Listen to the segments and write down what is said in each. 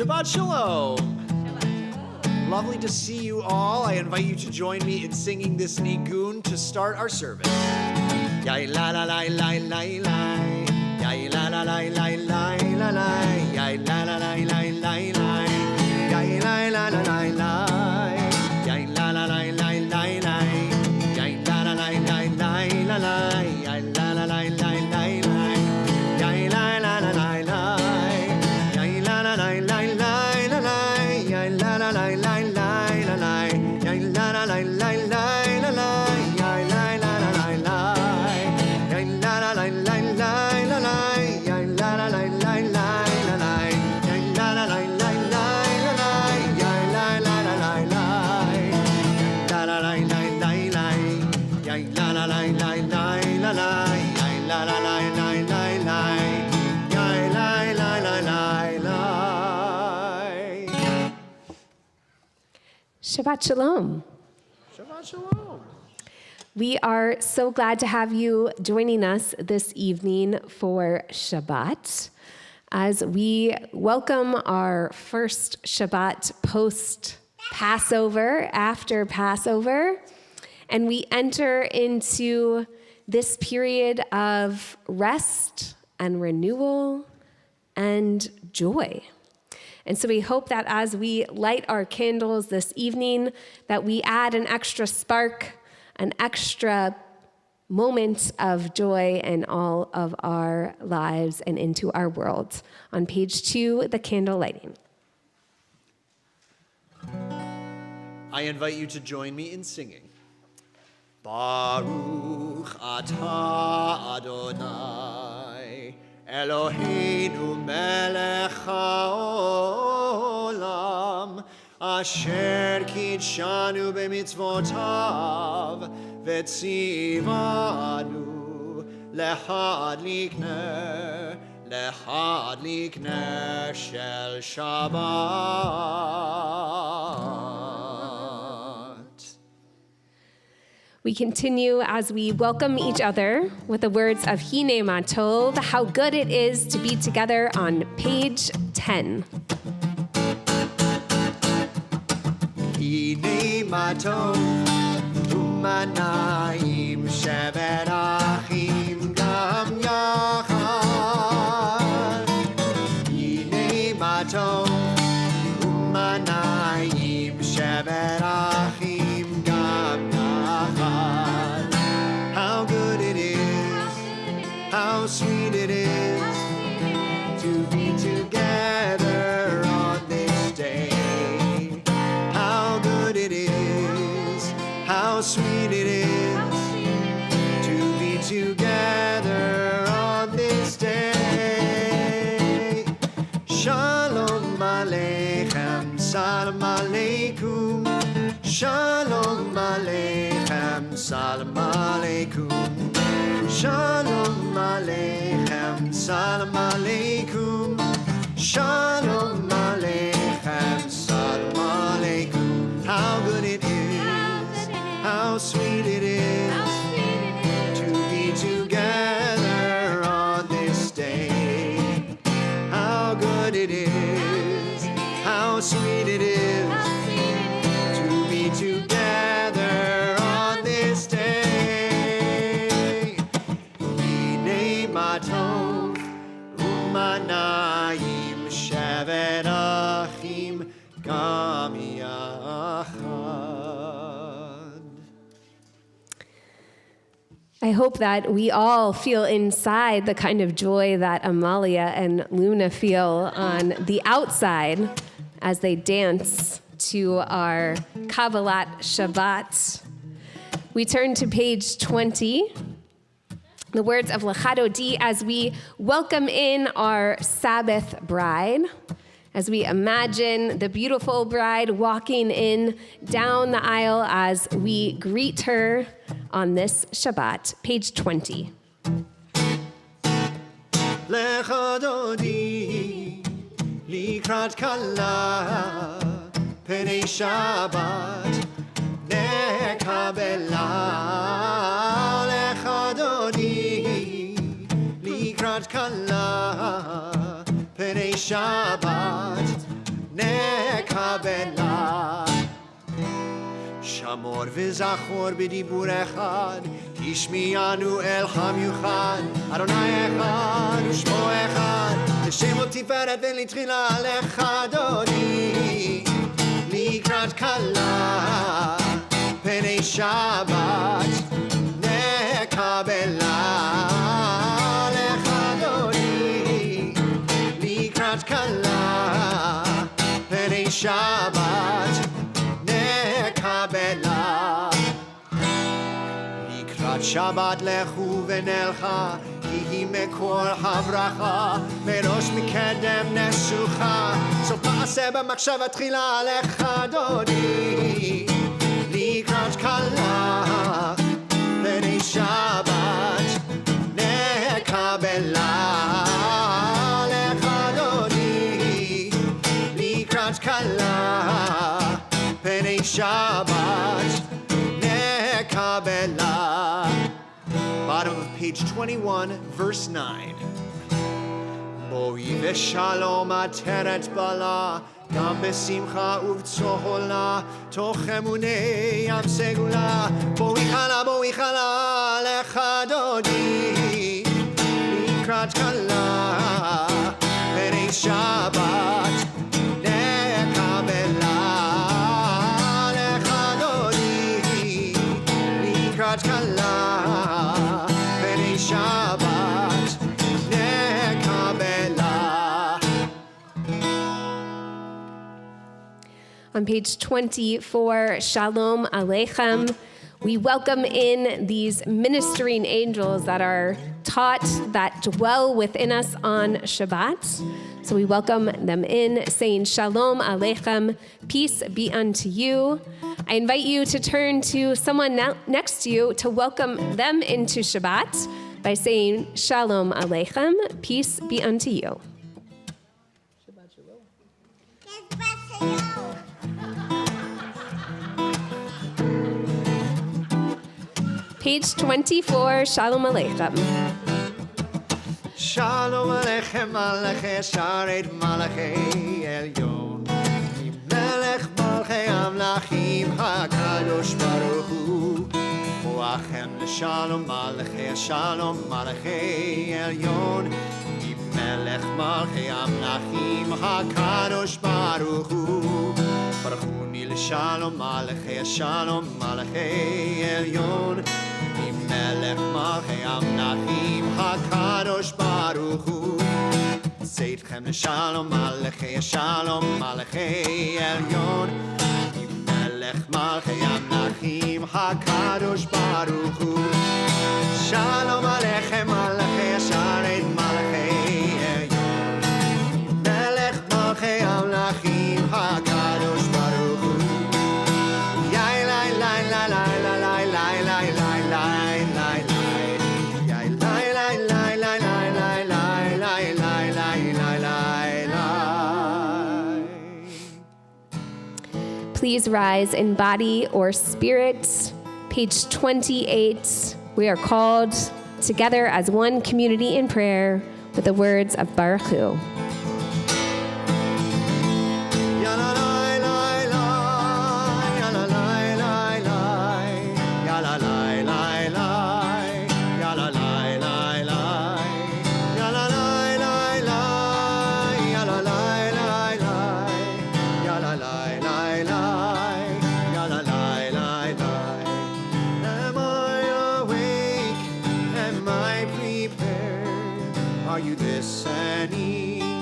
Shabbat Shalom. Lovely to see you all. I invite you to join me in singing this nigun to start our service. Yai la la la la la la. Yai la la la la la la la. Yai la la la la la la. Yai la la la la la. Yai la la la la la la. Yai la la la la la la. Yai la la la la la la. Yai la la la la la. Yai la la la la la. Yai la la la la. Shabbat Shalom. Shabbat Shalom. We are so glad to have you joining us this evening for Shabbat as we welcome our first Shabbat post-Passover, after Passover, and we enter into this period of rest and renewal and joy. And so we hope that as we light our candles this evening, that we add an extra spark, an extra moment of joy in all of our lives and into our world. On page 2, the candle lighting. I invite you to join me in singing. Baruch atah Adonai Eloheinu melech haolam asher kidshanu b'mitzvotav v'tzivanu lehadlik ner shel Shabbat. We continue as we welcome each other with the words of Hine Ma Tov, how good it is to be together on page 10. Hine Ma Tov, u'manayim shevet achim gam yachad. Hine Ma Tov, u'manayim shevet achim gam yachad. How good it is, how sweet it is to be together on this day. How good it is, how sweet it is to be together on this day. Shalom Aleichem, Salam Aleikum. Shalom Aleichem, Salam Aleikum. Shalom Aleichem, Salam Aleikum. Shalom Aleichem, Salam Aleikum. How good it is, how sweet it is to be together on this day. How good it is, how sweet it is to be together on this day. Hine Ma Tov, u'manayim shevet achim gam yachad. I hope that we all feel inside the kind of joy that Amalia and Luna feel on the outside as they dance to our Kabbalat Shabbat. We turn to page 20, the words of Lachadodi, as we welcome in our Sabbath bride, as we imagine the beautiful bride walking in down the aisle as we greet her on this Shabbat. Page 20. Lechadodi likrat kala penei Shabbat nekabela. Lechadodi likrat kala penei Shabbat אמור וזכור בדיבור אחד, השמיענו אל המיוחד, אדוני אחד ושמו אחד, לשם תפארת ולתחילה לך אדוני, לקראת כלה, פני שבת נקבלה, לך אדוני, לקראת כלה, פני שבת נקבלה. לקראת שבת לכו ונלכה, כי היא מקור הברכה, מראש מקדם נשוכה, סוף מעשה במחשבה תחילה לך אדוני, לקראת כלה, פני שבת נקבלה, לך אדוני, לקראת כלה, פני שבת נקבלה. Bottom of page 21, verse 9. בואי ושלום עטרת בלה, גם בשמחה ובצהלה, תוך אמוני ים סגולה. בואי חלה לך אדוני, לקראת כלה, פני שבת נקבלה, לך אדוני, לקראת כלה, פני שבת נקבלה. On page 24, Shalom Aleichem, we welcome in these ministering angels that are taught, that dwell within us on Shabbat. So we welcome them in, saying Shalom Aleichem, peace be unto you. I invite you to turn to someone next to you to welcome them into Shabbat by saying Shalom Aleichem, peace be unto you. Page 24, Shalom Aleichem. Shalom Aleichem, Malachi Sharet Malachi Elyon, Melech Malchei Amlachim HaKadosh Baruch Hu, Boachem L'Shalom Malachi Shalom Malachi Elyon, Melech Malchei Amlachim HaKadosh Baruch Hu, Baruchuni L'Shalom Malachi Shalom Malachi Elyon, Melech Malchei Amlachim HaKadosh Baruch Hu, Seitchem L'Shalom Malachi Shalom Malachi Elyon, Melech Malchei Amlachim HaKadosh Baruch Hu, Shalom Aleichem Malachi Sharet Malachi Elyon, Melech Malchei Amlachim HaKadosh Baruch Hu, Yai lai lai lai lai lai lai lai lai lai. Please rise in body or spirit. Page 28, we are called together as one community in prayer with the words of Baruch Hu. Are you listening?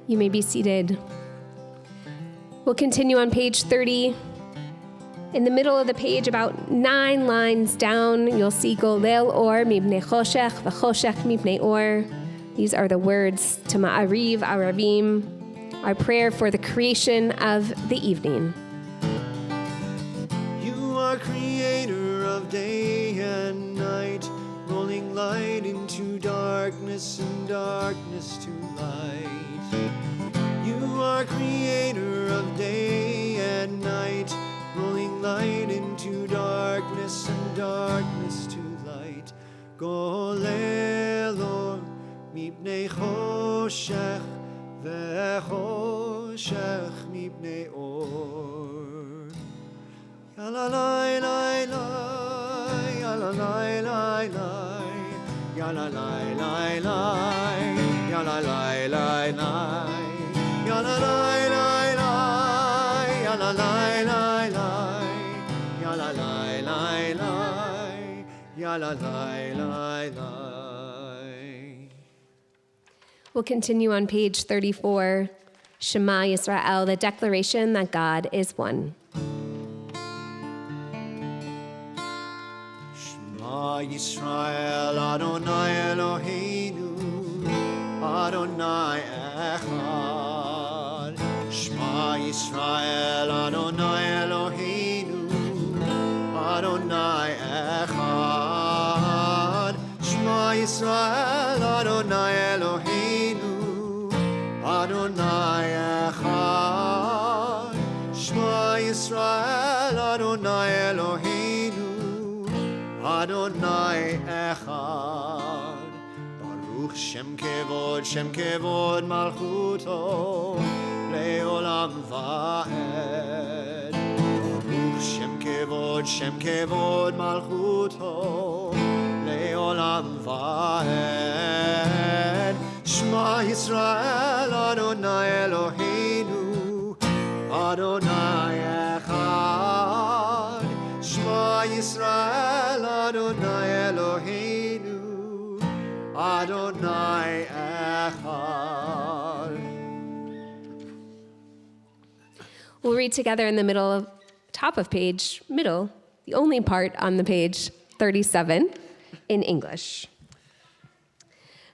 You may be seated. We'll continue on page 30. In the middle of the page, about 9 lines down, you'll see Golel or mibnei choshech v'choshech mibnei or. These are the words to Ma'ariv Aravim, our prayer for the creation of the evening. You are creator of day and night, rolling light into darkness and darkness to light. You are creator of day and night, rolling light into darkness and darkness to light. Golel or mibnei choshech v'choshech mibnei or. Yalalai lai lai, yalalai lai lai, yalalai lai lai, yalalai lai lai, yalalai lai lai, yalalai lai lai, yalalai lai lai, yalalai lai lai. We'll continue on page 34, Shema Yisrael, the declaration that God is one. Shema Yisrael, Adonai Eloheinu, Adonai Echad. Shema Yisrael, Adonai Eloheinu, Adonai Echad. Shema Yisrael, Adonai Eloheinu, Adonai Echad. Shema Yisrael, Adonai Eloheinu, Adonai Echad. Baruch Shem Kevod Malchuto Leolam Va'ed. Baruch Shem Kevod Malchuto Leolam Va'ed. Shema Yisrael, Adonai Eloheinu, Adonai Echad. Shema Yisrael, Adonai Eloheinu, Adonai Echad. We'll read together in the top of page, the only part on the page 37 in English.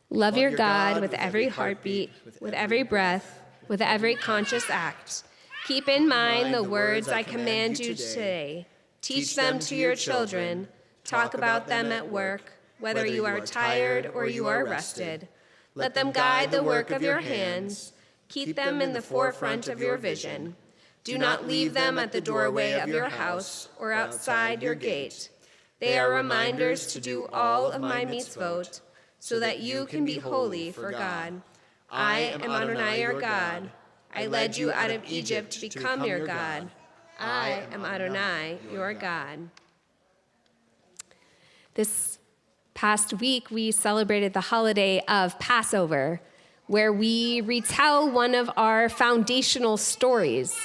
Love your God with every heartbeat, with every breath, with every conscious act. Keep in mind the words I command you today. Teach them to your children. Talk about them at work, whether you are tired or you are rested. Let them guide the work of your hands. Keep them in the forefront of your vision. Do not leave them at the doorway of your house or outside your gate. They are reminders to do all of my mitzvot, so that you can be holy for God. I am Adonai your God. I led you out of Egypt to become your God. I am Adonai your God. This past week, we celebrated the holiday of Passover, where we retell one of our foundational stories,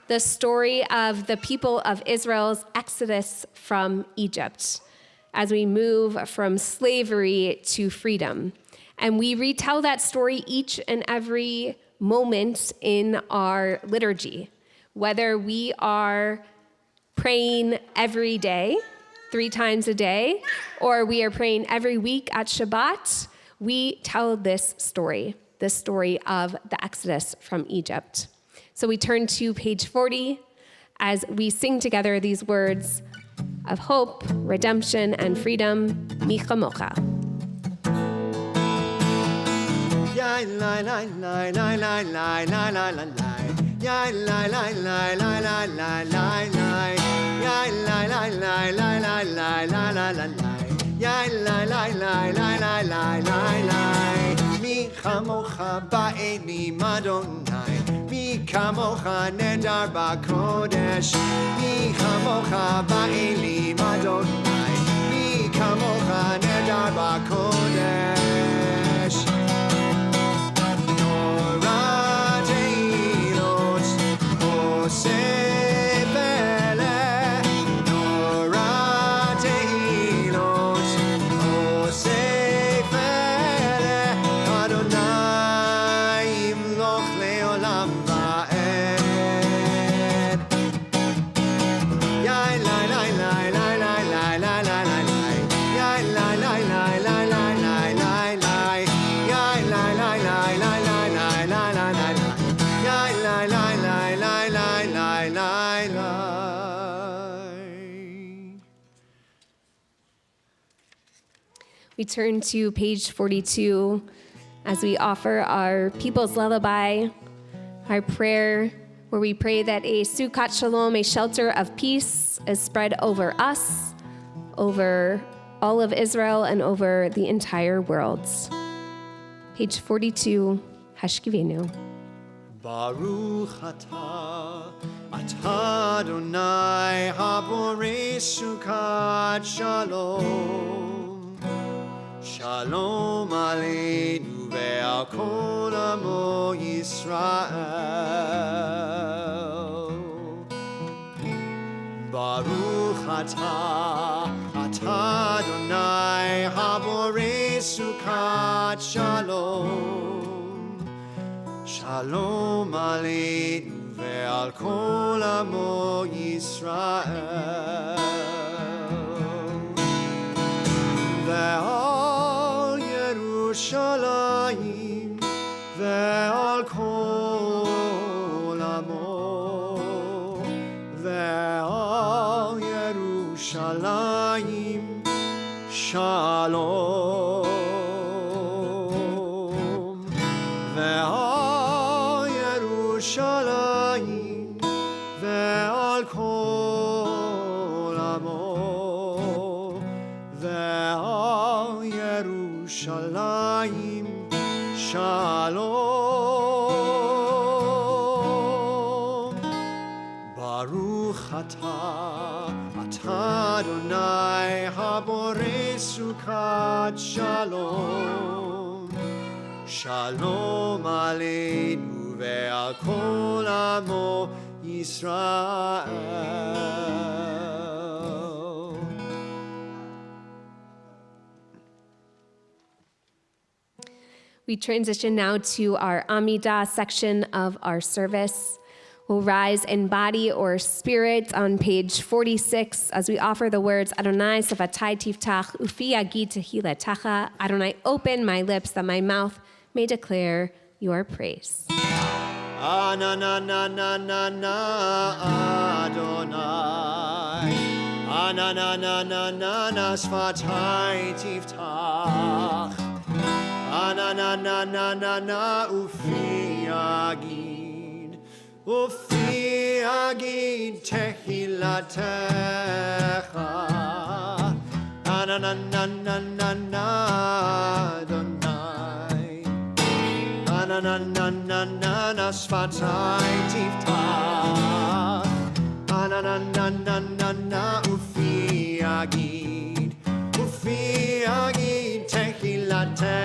the story of the people of Israel's exodus from Egypt, as we move from slavery to freedom. And we retell that story each and every moment in our liturgy, whether we are praying every day, 3 times a day, or we are praying every week at Shabbat. We tell this story of the exodus from Egypt. So we turn to page 40 as we sing together these words of hope, redemption, and freedom, Mi Chamocha. Mi chamocha ba'elim Adonai, mi kamocha nedar ba'kodesh, mi chamocha ba'elim Adonai, mi kamocha nedar ba'kodesh. Norah teilot oseh veleh, Norah teilot oseh veleh, Adonai imloch We turn to page 42 as we offer our People's Lullaby, our prayer where we pray that a Sukkot Shalom, a shelter of peace, is spread over us, over all of Israel, and over the entire world. Page 42, Hashkivenu. Baruch atah, atah Adonai haborei Sukkot Shalom. Shalom aleinu ve'al kol amo Yisrael. Baruch atah, atah Adonai haborei Sukkot Shalom. Shalom aleinu ve'al kol amo Yisrael. Ve'al Yerushalayim ve'al kol amo. Ve'al Yerushalayim Shalom. Ve'al Yerushalayim ve'al kol amo. Ve'al Yerushalayim Shalom. Baruch atah, atah Adonai haborei Sukkot Shalom. Shalom aleinu ve'al kol amo Yisrael. We transition now to our Amidah section of our service. We'll rise in body or spirit on page 46 as we offer the words, Adonai Sevatai Tiftach, Ufi Yagid Tehilatacha. Adonai, open my lips that my mouth may declare your praise. Na na na na na na Adonai. Na na na na na Sfatai Tiftach. Na na na na na Ufi Yagid. Ufi Yagid Tehilatecha. Na na na na na Adonai. Na na na na na Sfatai Tiftach. Na na na na na Ufi Yagid. Ufi Yagid Tehilatecha.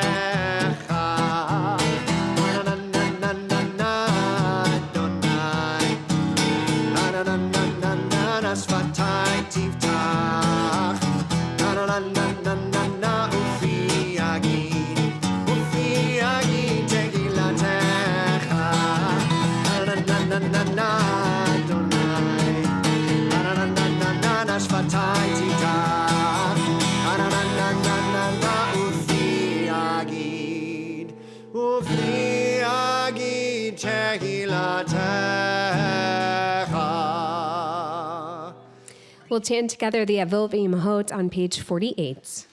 We'll chant together the Avot V'Imahot on page 48.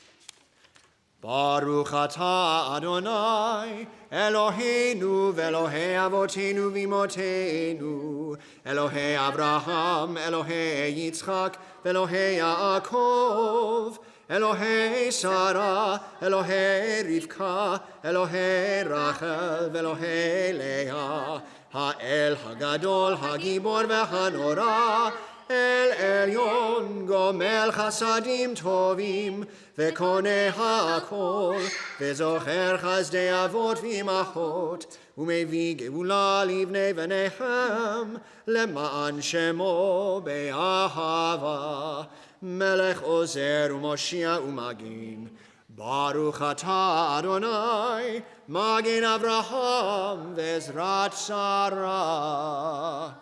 Baruch atah Adonai, Eloheinu ve'Elohei Avotenu v'Imotenu, Elohei Abraham, Elohei Yitzchak, ve'Elohei Yaakov, Elohei Sarah, Elohei Rivka, Elohei Rachel, ve'Elohei Leah, Ha'el Hagadol, Hagibor ve'Hanora, El Elyon gomel chasadim tovim vekoneh hakol vezocher chazdei avot v'imachot umevi geula livnei v'nechem leman shemo be'ahava melech ozer u'moshia u'magin Baruch atah Adonai magin Avraham ve'ezrat Sarah.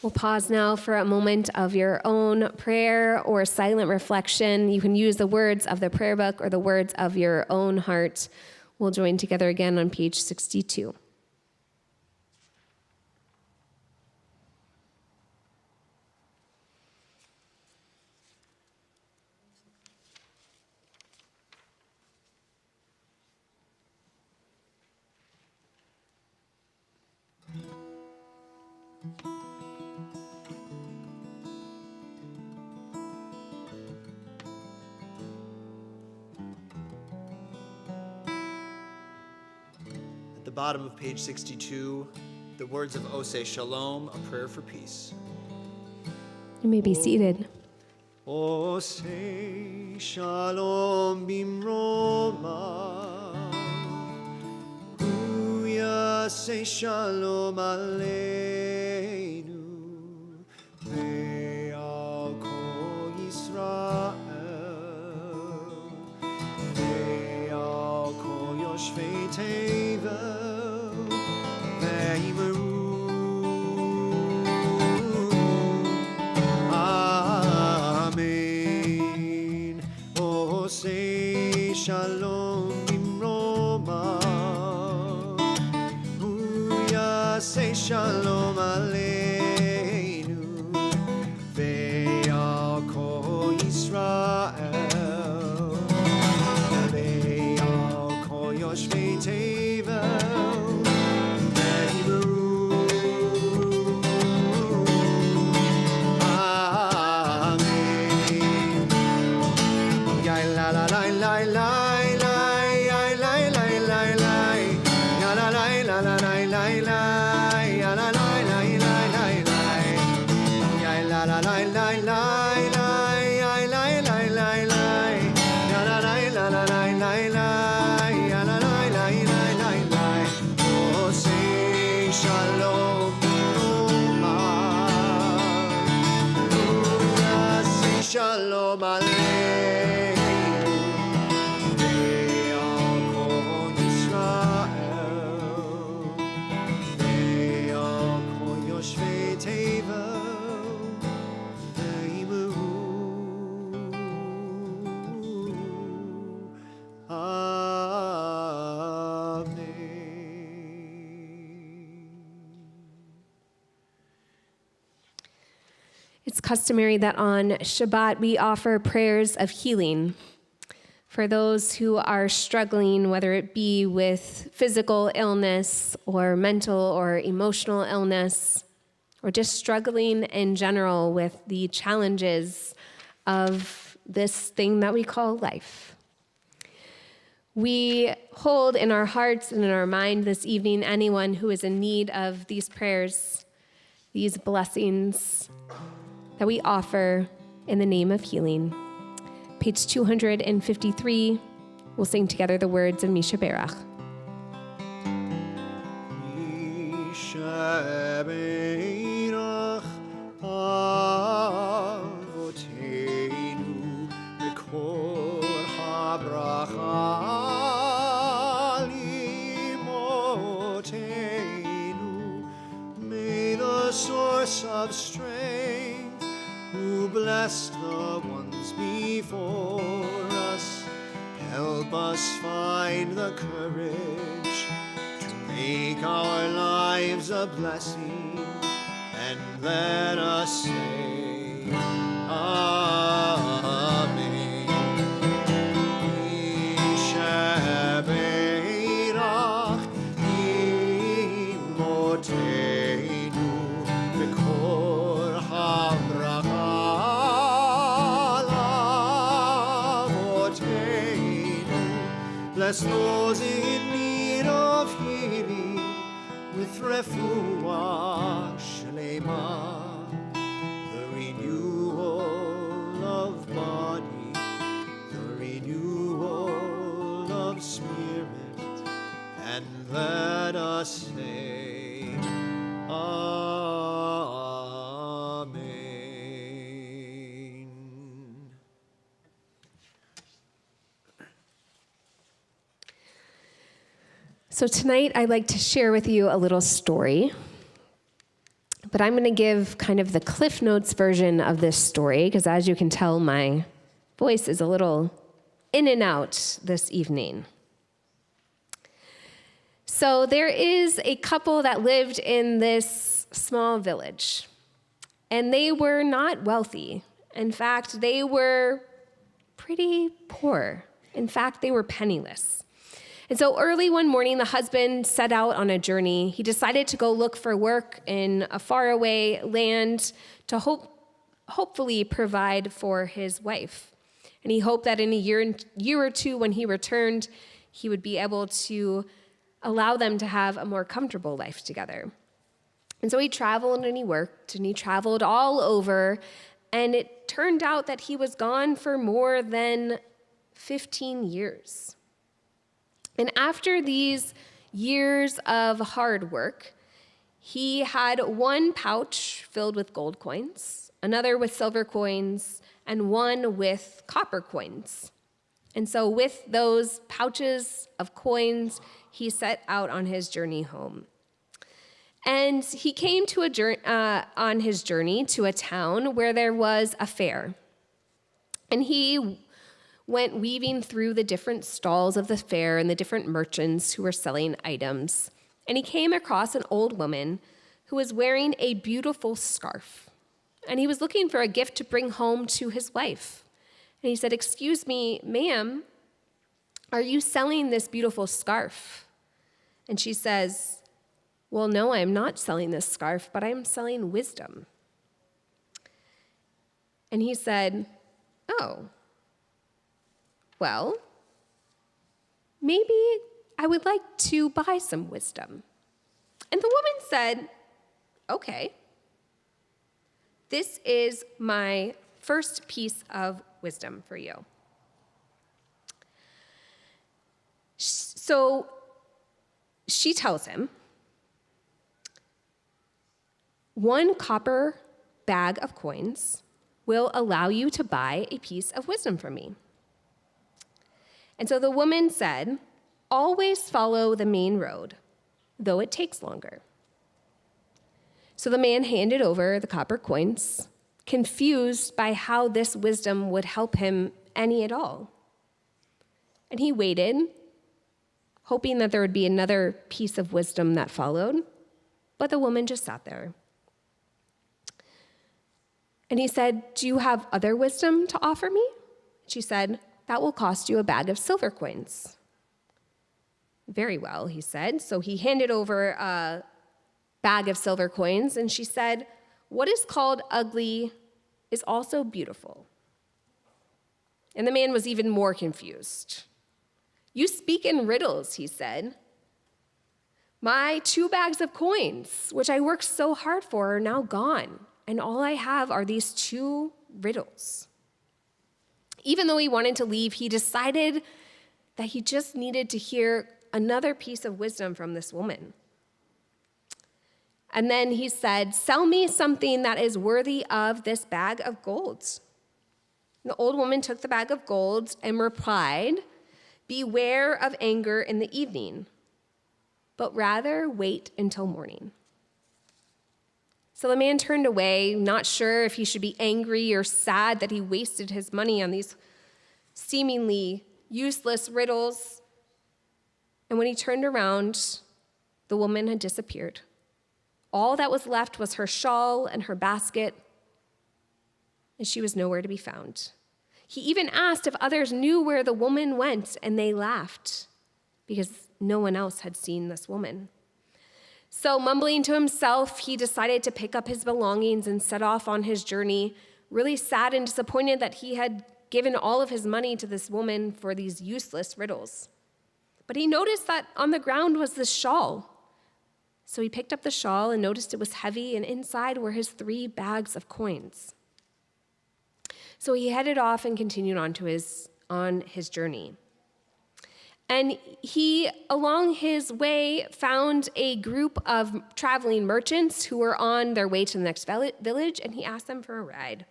We'll pause now for a moment of your own prayer or silent reflection. You can use the words of the prayer book or the words of your own heart. We'll join together again on page 62. At the bottom of page 62, the words of Oseh Shalom, a prayer for peace. You may be seated. Oseh Shalom bimroma, Yaseh Shalom aleinu, ve'al kol Yisrael, ve'al kol yoshvei tevel, ve'yimeru. Amen. Oseh Shalom bimroma, Yaseh Shalom aleinu, ve'al kol Yisrael, ve'al kol yoshvei tevel, ve'yimeru. Amen. Ya la la la la la la ya la la la la ya la la la la la la ya la la la la la ya la la la la la ya la la la la ya la la la la la ya la la la la la Oseh Shalom Yaseh Shalom aleinu, ve'al kol Yisrael, ve'al kol yoshvei tevel, ve'yimeru. Amen. It's customary that on Shabbat we offer prayers of healing for those who are struggling, whether it be with physical illness or mental or emotional illness, or just struggling in general with the challenges of this thing that we call life. We hold in our hearts and in our mind this evening anyone who is in need of these prayers, these blessings that we offer in the name of healing. Page 253, we'll sing together the words of Misha Berach. Misha Berach Avotenu Mekor HaBracha Limotenu. May the source of strength, who blessed the ones before us, help us find the courage to make our lives a blessing, and let us say, Amen. Misha Berach Imotenu B'kor HaBracha Lavotenu. Bless those in need of healing with refuah shlema, the renewal of body, the renewal of spirit, and let us say, Amen. So tonight I'd like to share with you a little story, but I'm going to give kind of the Cliff Notes version of this story, because as you can tell, my voice is a little in and out this evening. So there is a couple that lived in this small village, and they were not wealthy. In fact, they were pretty poor. In fact, they were penniless. And so early one morning, the husband set out on a journey. He decided to go look for work in a faraway land to hopefully provide for his wife. And he hoped that in a year or two, when he returned, he would be able to allow them to have a more comfortable life together. And so he traveled and he worked and he traveled all over. And it turned out that he was gone for more than 15 years. And after these years of hard work, he had one pouch filled with gold coins, another with silver coins, and one with copper coins. And so with those pouches of coins, he set out on his journey home. And he came on his journey to a town where there was a fair. And he went weaving through the different stalls of the fair and the different merchants who were selling items. And he came across an old woman who was wearing a beautiful scarf. And he was looking for a gift to bring home to his wife. And he said, "Excuse me, ma'am, are you selling this beautiful scarf?" And she says, "Well, no, I'm not selling this scarf, but I'm selling wisdom." And he said, "Oh, well, maybe I would like to buy some wisdom." And the woman said, "Okay, this is my first piece of wisdom for you." So she tells him, "One copper bag of coins will allow you to buy a piece of wisdom from me." And so the woman said, "Always follow the main road, though it takes longer." So the man handed over the copper coins, confused by how this wisdom would help him any at all. And he waited, hoping that there would be another piece of wisdom that followed, but the woman just sat there. And he said, "Do you have other wisdom to offer me?" She said, "That will cost you a bag of silver coins." "Very well," he said. So he handed over a bag of silver coins, and she said, "What is called ugly is also beautiful." And the man was even more confused. "You speak in riddles," he said. "My 2 bags of coins, which I worked so hard for, are now gone, and all I have are these 2 riddles." Even though he wanted to leave, he decided that he just needed to hear another piece of wisdom from this woman. And then he said, "Sell me something that is worthy of this bag of gold." And the old woman took the bag of gold and replied, "Beware of anger in the evening, but rather wait until morning." So the man turned away, not sure if he should be angry or sad that he wasted his money on these seemingly useless riddles. And when he turned around, the woman had disappeared. All that was left was her shawl and her basket, and she was nowhere to be found. He even asked if others knew where the woman went, and they laughed because no one else had seen this woman. So, mumbling to himself, he decided to pick up his belongings and set off on his journey, really sad and disappointed that he had given all of his money to this woman for these useless riddles. But he noticed that on the ground was this shawl. So he picked up the shawl and noticed it was heavy, and inside were his 3 bags of coins. So he headed off and continued on his journey. And he, along his way, found a group of traveling merchants who were on their way to the next village, and he asked them for a ride.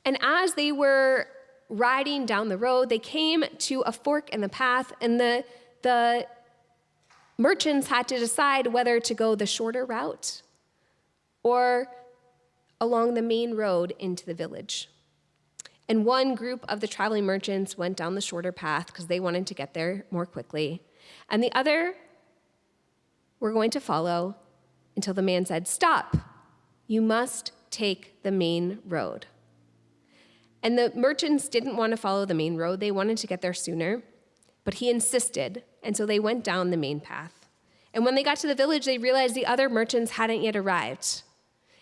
And as they were riding down the road, they came to a fork in the path, and the merchants had to decide whether to go the shorter route or along the main road into the village. And one group of the traveling merchants went down the shorter path because they wanted to get there more quickly. And the other were going to follow until the man said, "Stop, you must take the main road." And the merchants didn't want to follow the main road. They wanted to get there sooner. But he insisted, and so they went down the main path. And when they got to the village, they realized the other merchants hadn't yet arrived.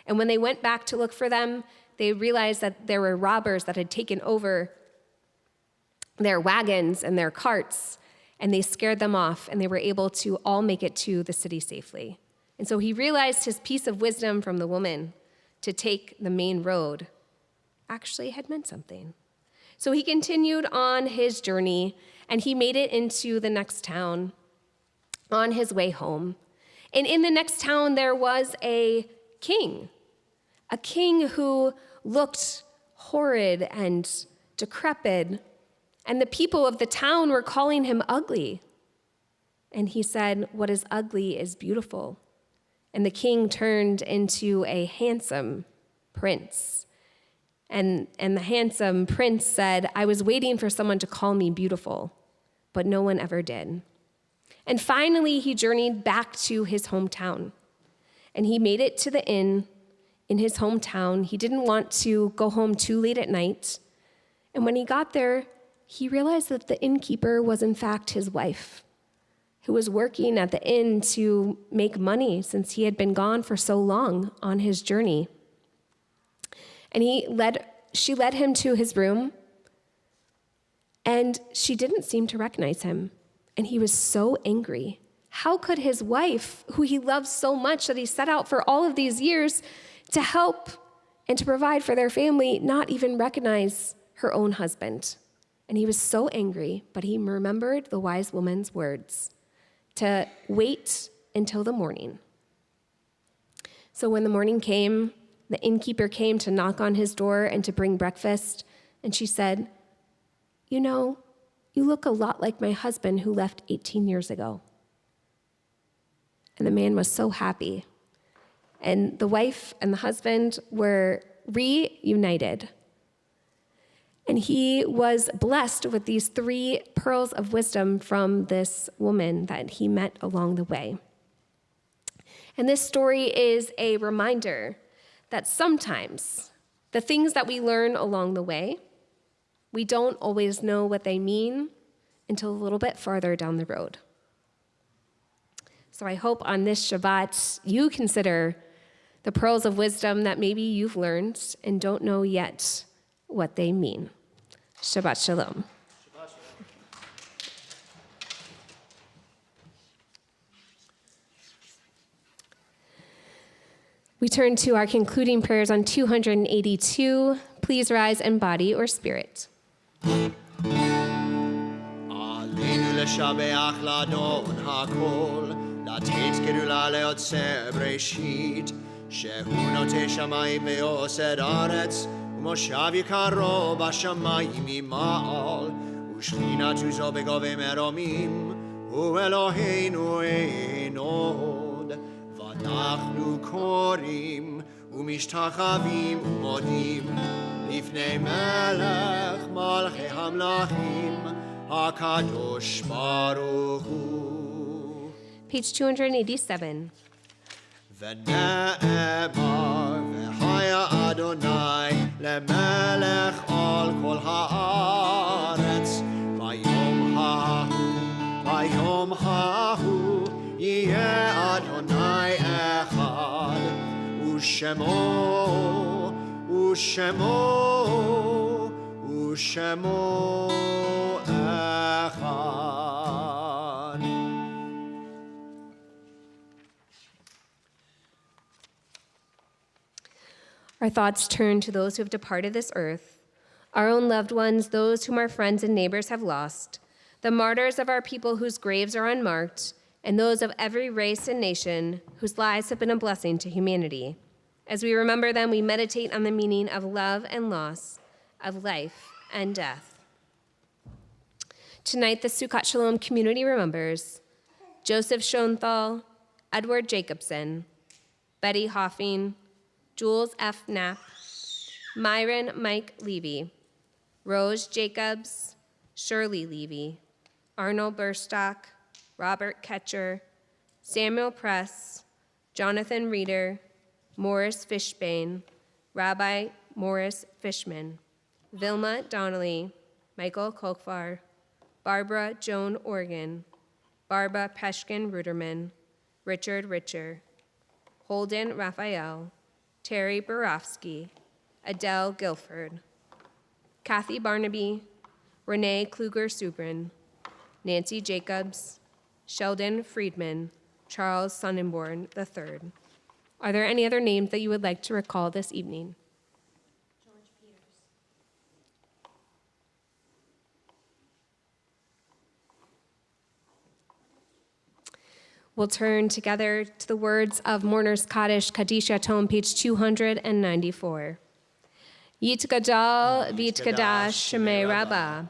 And when they went back to look for them, they realized that there were robbers that had taken over their wagons and their carts, and they scared them off, and they were able to all make it to the city safely. And so he realized his piece of wisdom from the woman to take the main road actually had meant something. So he continued on his journey, and he made it into the next town on his way home. And in the next town, there was a king who looked horrid and decrepit, and the people of the town were calling him ugly. And he said, "What is ugly is beautiful." And the king turned into a handsome prince. And the handsome prince said, "I was waiting for someone to call me beautiful, but no one ever did." And finally, he journeyed back to his hometown. And he made it to the inn in his hometown. He didn't want to go home too late at night. And when he got there, he realized that the innkeeper was in fact his wife, who was working at the inn to make money since he had been gone for so long on his journey. And she led him to his room, and she didn't seem to recognize him. And he was so angry. How could his wife, who he loved so much that he set out for all of these years to help and to provide for their family, not even recognize her own husband? And he was so angry, but he remembered the wise woman's words to wait until the morning. So when the morning came, the innkeeper came to knock on his door and to bring breakfast, and she said, "You know, you look a lot like my husband who left 18 years ago." And the man was so happy. And the wife and the husband were reunited. And he was blessed with these 3 pearls of wisdom from this woman that he met along the way. And this story is a reminder that sometimes the things that we learn along the way, we don't always know what they mean until a little bit farther down the road. So I hope on this Shabbat you consider the pearls of wisdom that maybe you've learned and don't know yet what they mean. Shabbat Shalom. We turn to our concluding prayers on 282. Please rise in body or spirit. עלינו לשבח לאדון הכל, לתת גדולה ליוצר בראשית, שהוא נוטה שמיים ויוסד ארץ, ומושב יקרו בשמיים ממעל, ושכינת עוזו בגובה מרומים, הוא אלוהינו אין עוד. ואנחנו קוראים ומשתחווים ומודים לפני מלך מלכי המלכים, הקדוש ברוך הוא. Page 287. ונאמר והיה אדוני למלך על כל הארץ, ביום ההוא יהיה אדוני אחד, ושמו אחד. Our thoughts turn to those who have departed this earth, our own loved ones, those whom our friends and neighbors have lost, the martyrs of our people whose graves are unmarked, and those of every race and nation whose lives have been a blessing to humanity. As we remember them, we meditate on the meaning of love and loss, of life and death. Tonight, the Sukkot Shalom community remembers Joseph Schoenthal, Edward Jacobson, Betty Hoffing, Jules F. Knapp, Myron Mike Levy, Rose Jacobs, Shirley Levy, Arnold Burstock, Robert Ketcher, Samuel Press, Jonathan Reeder, Morris Fishbane, Rabbi Morris Fishman, Vilma Donnelly, Michael Kolkvar, Barbara Joan Organ, Barbara Peshkin Ruderman, Richard Richer, Holden Raphael, Terry Borofsky, Adele Guilford, Kathy Barnaby, Renee Kluger-Subrin, Nancy Jacobs, Sheldon Friedman, Charles Sonnenborn III. Are there any other names that you would like to recall this evening? George Peters. We'll turn together to the words of Mourner's Kaddish, Kaddish Yatom, page 294. Yit Gadal, Vit Kadash, Shemei Rabbah,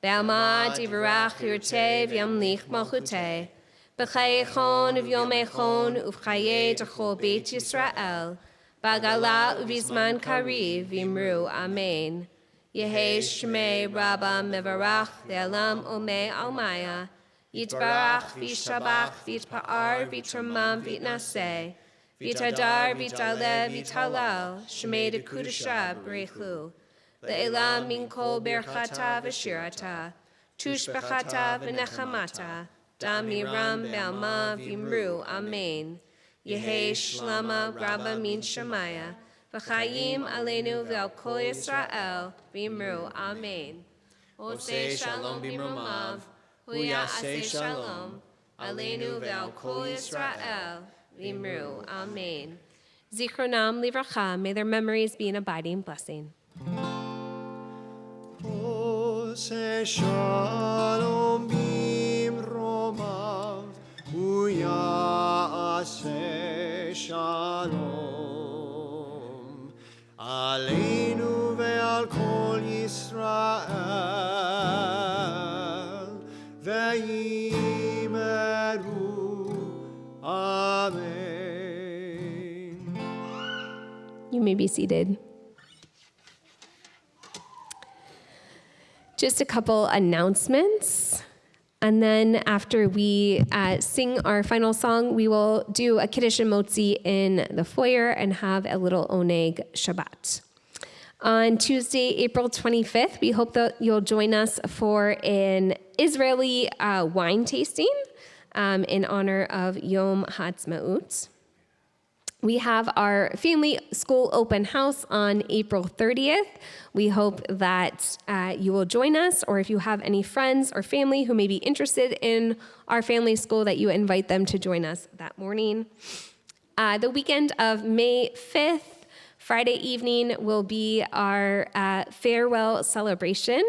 Be'alma Divrach Yurte V'yamlich Malchute, B'chai Echon V'yom Echon Uv'chayei D'chol Beit Yisrael, B'agala Uv'izman Kariv V'imru Amen. Yehei Shemei Rabbah Mevarach Le'alam Omei Almaya, Yitbarach V'yishabach V'yitpa'ar V'yitramam V'yitnaseh, V'yitadar V'yitalev V'yitalal, Shemei D'Kudusha B'rechu, Le'elam Min Kol Berchata V'shirata, Tushbechata V'nechamata, Damiram Be'alma V'imru Amen. Yehei Shlama Rabba Min Shemaya, V'chayim Aleinu V'al Kol Yisrael V'imru Amen. Osei Shalom B'mromav, Huyasei Shalom, Aleinu V'al Kol Yisrael V'imru Amen. Zichronam Livracha, may their memories be an abiding blessing. Osei Shalom B'mromav, Huyasei Shalom, Aleinu Ve'al Kol Yisrael Ve'yimeru Amen. You may be seated. Just a couple announcements. And then after we sing our final song, we will do a Kiddush and Motzi in the foyer and have a little Oneg Shabbat. On Tuesday, April 25th, we hope that you'll join us for an Israeli wine tasting in honor of Yom Ha'atzmaut. We have our family school open house on April 30th. We hope that you will join us, or if you have any friends or family who may be interested in our family school, that you invite them to join us that morning. The weekend of May 5th, Friday evening, will be our farewell celebration.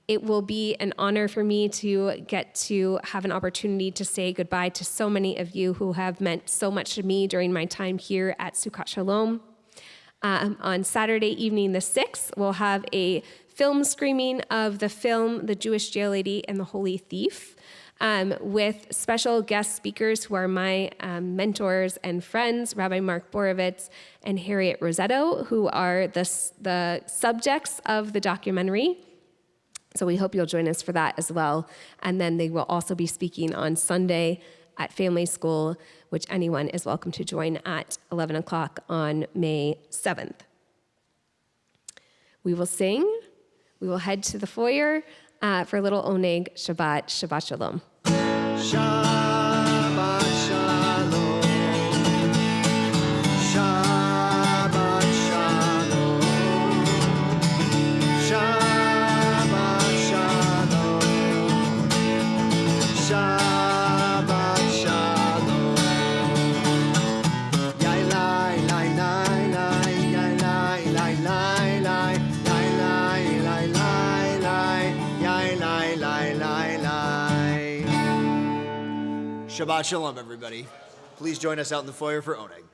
It will be an honor for me to get to have an opportunity to say goodbye to so many of you who have meant so much to me during my time here at Sukkot Shalom. On Saturday evening, the 6th, we'll have a film screening of the film The Jewish Jail Lady and the Holy Thief, with special guest speakers who are my mentors and friends, Rabbi Mark Borovitz and Harriet Rosetto, who are the subjects of the documentary. So we hope you'll join us for that as well. And then they will also be speaking on Sunday at Family School, which anyone is welcome to join at 11 o'clock on May 7th. We will sing. We will head to the foyer for a little Oneg Shabbat. Shabbat Shalom. Shabbat Shalom. Shabbat Shalom. Shabbat Shalom. Shabbat Shalom. Yai lai lai lai lai yai lai lai lai lai yai lai lai lai lai yai lai lai lai lai. Shabbat Shalom, everybody. Please join us out in the foyer for Oneg.